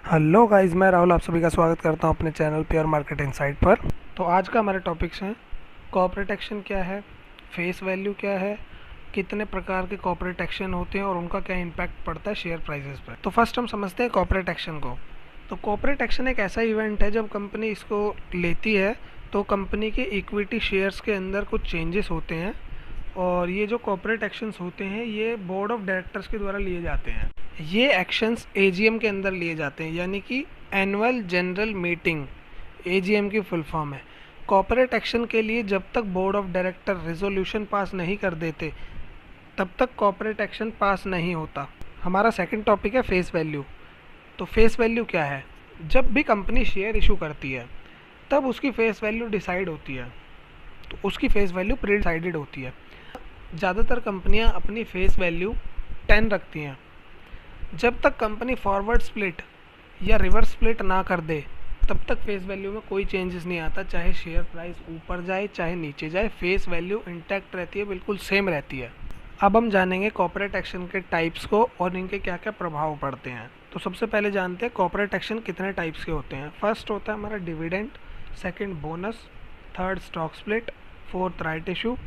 Hello guys, मैं राहुल आप सभी का स्वागत करता हूं अपने चैनल प्योर मार्केट इनसाइट पर। तो आज का हमारे टॉपिक्स हैं कॉर्पोरेट एक्शन क्या है, फेस वैल्यू क्या है, कितने प्रकार के कॉर्पोरेट एक्शन होते हैं और उनका क्या इम्पैक्ट पड़ता है शेयर प्राइसेस पर। तो फर्स्ट हम समझते हैं कॉर्पोरेट एक्शन को। तो कॉर्पोरेट एक्शन एक ऐसा इवेंट है जब कंपनी इसको लेती है तो कंपनी के इक्विटी शेयर्स के अंदर कुछ चेंजेस होते हैं और ये जो कॉर्पोरेट एक्शंस होते हैं ये बोर्ड ऑफ डायरेक्टर्स के द्वारा लिए जाते हैं। ये एक्शंस एजीएम के अंदर लिए जाते हैं, यानी कि एनुअल जनरल मीटिंग एजीएम की फुल फॉर्म है। कॉर्पोरेट एक्शन के लिए जब तक board of director resolution pass नहीं कर देते तब तक कॉर्पोरेट एक्शन पास नहीं होता। हमारा सेकंड टॉपिक है फेस वैल्यू। तो फेस वैल्यू क्या है? जब भी कंपनी शेयर इशू करती है तब उसकी फेस वैल्यू डिसाइड होती है। तो उसकी फेस वैल्यू प्री डिसाइडेड होती है। ज़्यादातर कंपनियां अपनी फेस वैल्यू 10 रखती हैं। जब तक कंपनी फॉरवर्ड स्प्लिट या रिवर्स स्प्लिट ना कर दे तब तक फेस वैल्यू में कोई चेंजेस नहीं आता, चाहे शेयर प्राइस ऊपर जाए चाहे नीचे जाए, फेस वैल्यू इंटैक्ट रहती है, बिल्कुल सेम रहती है। अब हम जानेंगे कॉर्पोरेट एक्शन के टाइप्स को और इनके क्या क्या प्रभाव पड़ते हैं। तो सबसे पहले जानते हैं कॉर्पोरेट एक्शन कितने टाइप्स के होते हैं। फर्स्ट होता है हमारा dividend, second bonus, third stock split, fourth right issue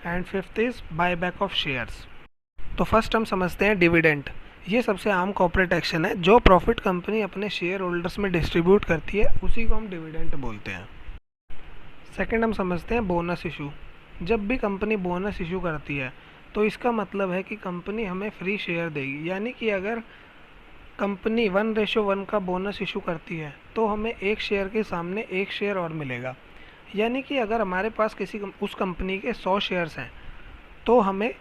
and fifth is buyback of shares. तो फर्स्ट हम समझते हैं डिविडेंड। ये सबसे आम कॉर्पोरेट एक्शन है। जो प्रॉफिट कंपनी अपने शेयर होल्डर्स में डिस्ट्रीब्यूट करती है उसी को हम डिविडेंड बोलते हैं। सेकंड हम समझते हैं बोनस इशू। जब भी कंपनी बोनस इशू करती है तो इसका मतलब है कि कंपनी हमें फ्री शेयर देगी, यानी कि अगर कंपनी 1:1 का बोनस इशू करती है तो हमें एक शेयर के सामने एक शेयर और मिलेगा। यानी कि अगर हमारे पास उस कंपनी के 100 शेयर्स हैं तो हमें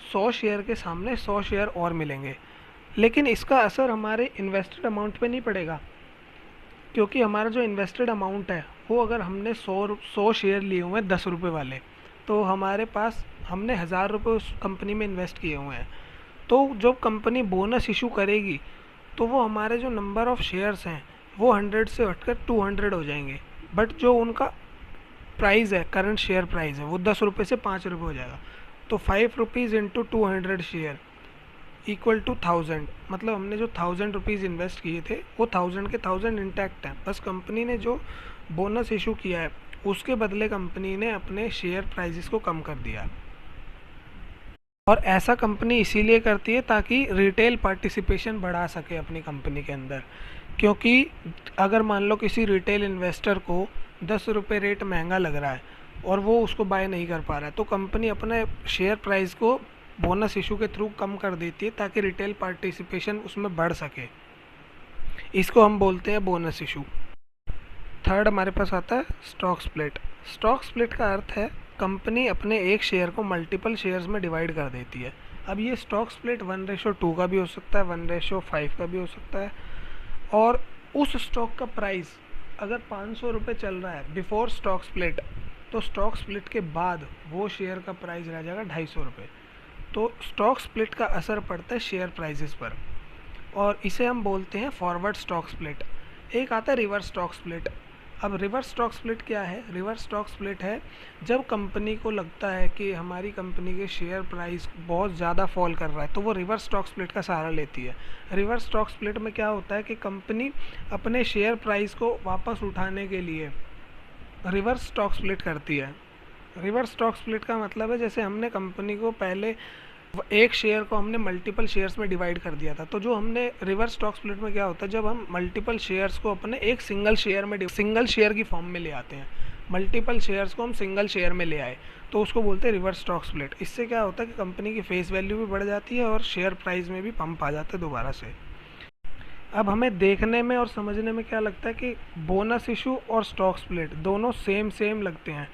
100 शेयर के सामने 100 शेयर और मिलेंगे। लेकिन इसका असर हमारे इन्वेस्टेड अमाउंट पे नहीं पड़ेगा, क्योंकि हमारा जो इन्वेस्टेड अमाउंट है वो अगर हमने 100 शेयर लिए हुए हैं 10 रुपये वाले, तो हमारे पास हमने 1000 रुपये उस कंपनी में इन्वेस्ट किए हुए हैं। तो जब कंपनी बोनस इशू करेगी तो वो हमारे जो नंबर ऑफ़ शेयर्स हैं वो 100 से हटकर 200 हो जाएंगे, बट जो उनका प्राइस है, करंट शेयर प्राइस है, वो 10 रुपये से 5 रुपये हो जाएगा। तो 5 rupees into 200 share equal to 1000, मतलब हमने जो 1000 रुपीज़ इन्वेस्ट किए थे वो 1000 के 1000 इंटैक्ट हैं। बस कंपनी ने जो बोनस इशू किया है उसके बदले कंपनी ने अपने शेयर प्राइसेस को कम कर दिया है। और ऐसा कंपनी इसीलिए करती है ताकि रिटेल पार्टिसिपेशन बढ़ा सके अपनी कंपनी के अंदर। क्योंकि अगर मान लो किसी रिटेल इन्वेस्टर को 10 रुपये रेट महंगा लग रहा है और वो उसको बाय नहीं कर पा रहा है, तो कंपनी अपने शेयर प्राइस को बोनस इशू के थ्रू कम कर देती है ताकि रिटेल पार्टिसिपेशन उसमें बढ़ सके। इसको हम बोलते हैं बोनस इशू। थर्ड हमारे पास आता है स्टॉक स्प्लिट। स्टॉक स्प्लिट का अर्थ है कंपनी अपने एक शेयर को मल्टीपल शेयर्स में डिवाइड कर देती है। अब ये स्टॉक स्प्लिट 1:2 का भी हो सकता है, 1:5 का भी हो सकता है। और उस स्टॉक का प्राइस अगर 500 रुपये चल रहा है बिफोर स्टॉक स्प्लिट, तो स्टॉक स्प्लिट के बाद वो शेयर का प्राइस रह जाएगा 250 रुपये। तो स्टॉक स्प्लिट का असर पड़ता है शेयर प्राइसेस पर और इसे हम बोलते हैं फॉरवर्ड स्टॉक स्प्लिट। एक आता है रिवर्स स्टॉक स्प्लिट। अब रिवर्स स्टॉक स्प्लिट क्या है? रिवर्स स्टॉक स्प्लिट है जब कंपनी को लगता है कि हमारी कंपनी के शेयर प्राइस बहुत ज़्यादा फॉल कर रहा है तो वो रिवर्स स्टॉक स्प्लिट का सहारा लेती है। रिवर्स स्टॉक स्प्लिट में क्या होता है कि कंपनी अपने शेयर प्राइस को वापस उठाने के लिए रिवर्स स्टॉक स्प्लिट करती है। रिवर्स स्टॉक स्प्लिट का मतलब है जैसे हमने कंपनी को पहले एक शेयर को हमने मल्टीपल शेयर्स में डिवाइड कर दिया था, तो जो हमने रिवर्स स्टॉक स्प्लिट में क्या होता है, जब हम मल्टीपल शेयर्स को अपने एक सिंगल शेयर की फॉर्म में ले आते हैं, मल्टीपल शेयर्स को हम सिंगल शेयर में ले आए तो उसको बोलते हैं रिवर्स स्टॉक स्प्लिट। इससे क्या होता है कि कंपनी की फेस वैल्यू भी बढ़ जाती है और शेयर प्राइस में भी पंप आ जाता है दोबारा से। अब हमें देखने में और समझने में क्या लगता है कि बोनस इशू और स्टॉक स्प्लिट दोनों सेम लगते हैं,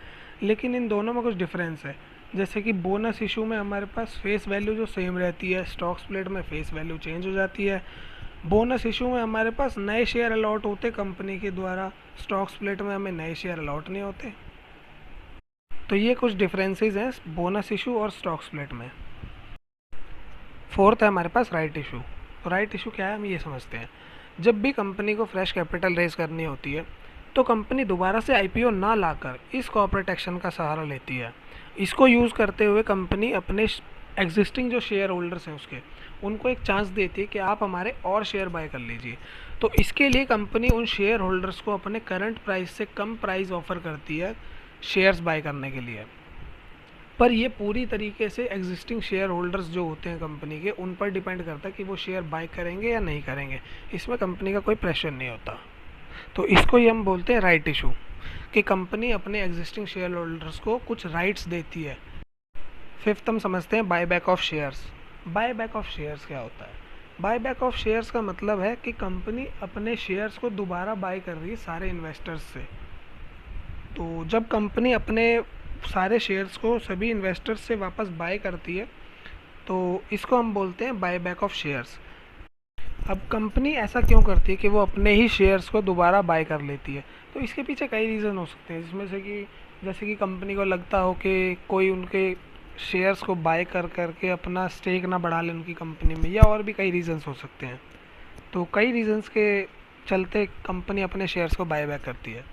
लेकिन इन दोनों में कुछ डिफरेंस है। जैसे कि बोनस इशू में हमारे पास फेस वैल्यू जो सेम रहती है, स्टॉक स्प्लिट में फेस वैल्यू चेंज हो जाती है। बोनस इशू में हमारे पास नए शेयर अलॉट होते कंपनी के द्वारा, स्टॉक स्प्लिट में हमें नए शेयर अलॉट नहीं होते। तो ये कुछ डिफरेंसेस हैं बोनस इशू और स्टॉक स्प्लिट में। फोर्थ है हमारे पास राइट इशू। राइट इशू क्या है हम ये समझते हैं। जब भी कंपनी को फ्रेश कैपिटल रेज करनी होती है तो कंपनी दोबारा से आईपीओ ना लाकर इस कॉर्पोरेट एक्शन का सहारा लेती है। इसको यूज़ करते हुए कंपनी अपने एग्जिस्टिंग जो शेयर होल्डर्स हैं उसके, उनको एक चांस देती है कि आप हमारे और शेयर बाय कर लीजिए। तो इसके लिए कंपनी उन शेयर होल्डर्स को अपने करंट प्राइस से कम प्राइस ऑफ़र करती है शेयर्स बाय करने के लिए। पर ये पूरी तरीके से एग्जिस्टिंग शेयर होल्डर्स जो होते हैं कंपनी के, उन पर डिपेंड करता है कि वो शेयर बाय करेंगे या नहीं करेंगे। इसमें कंपनी का कोई प्रेशर नहीं होता। तो इसको ही हम बोलते हैं राइट इशू, कि कंपनी अपने एग्जिस्टिंग शेयर होल्डर्स को कुछ राइट्स देती है। फिफ्थ हम समझते हैं buy back of shares. Buy back of shares क्या होता है? बाय बैक ऑफ शेयर्स का मतलब है कि कंपनी अपने शेयर्स को दोबारा बाय कर रही है सारे इन्वेस्टर्स से। तो जब कंपनी अपने सारे शेयर्स को सभी इन्वेस्टर्स से वापस बाय करती है, तो इसको हम बोलते हैं बाय बैक ऑफ शेयर्स। अब कंपनी ऐसा क्यों करती है कि वो अपने ही शेयर्स को दोबारा बाय कर लेती है? तो इसके पीछे कई रीज़न हो सकते हैं, जिसमें से कि जैसे कि कंपनी को लगता हो कि कोई उनके शेयर्स को बाय कर करके अपना स्टेक ना बढ़ा ले उनकी कंपनी में, या और भी कई रीज़न्स हो सकते हैं। तो कई रीज़न्स के चलते कंपनी अपने शेयर्स को बाय बैक करती है।